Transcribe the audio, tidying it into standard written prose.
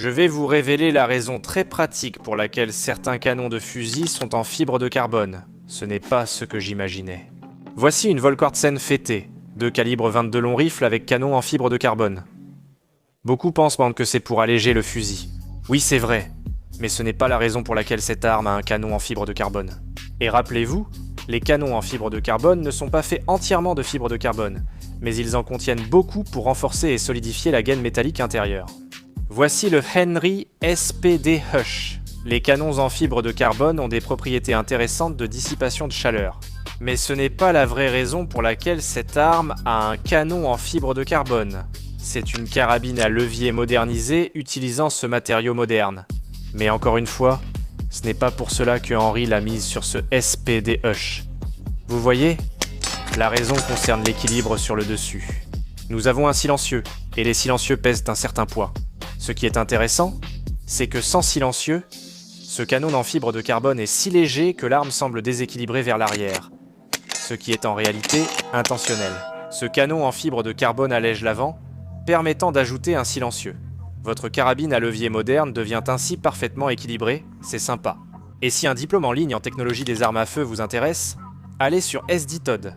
Je vais vous révéler la raison très pratique pour laquelle certains canons de fusil sont en fibre de carbone. Ce n'est pas ce que j'imaginais. Voici une Volquartsen fêtée, de calibre 22 long rifle avec canon en fibre de carbone. Beaucoup pensent que c'est pour alléger le fusil. Oui, c'est vrai, mais ce n'est pas la raison pour laquelle cette arme a un canon en fibre de carbone. Et rappelez-vous, les canons en fibre de carbone ne sont pas faits entièrement de fibre de carbone, mais ils en contiennent beaucoup pour renforcer et solidifier la gaine métallique intérieure. Voici le Henry SPD Hush. Les canons en fibre de carbone ont des propriétés intéressantes de dissipation de chaleur. Mais ce n'est pas la vraie raison pour laquelle cette arme a un canon en fibre de carbone. C'est une carabine à levier modernisée utilisant ce matériau moderne. Mais encore une fois, ce n'est pas pour cela que Henry l'a mise sur ce SPD Hush. Vous voyez ? La raison concerne l'équilibre sur le dessus. Nous avons un silencieux, et les silencieux pèsent un certain poids. Ce qui est intéressant, c'est que sans silencieux, ce canon en fibre de carbone est si léger que l'arme semble déséquilibrée vers l'arrière, ce qui est en réalité intentionnel. Ce canon en fibre de carbone allège l'avant, permettant d'ajouter un silencieux. Votre carabine à levier moderne devient ainsi parfaitement équilibrée, c'est sympa. Et si un diplôme en ligne en technologie des armes à feu vous intéresse, allez sur SDTOD.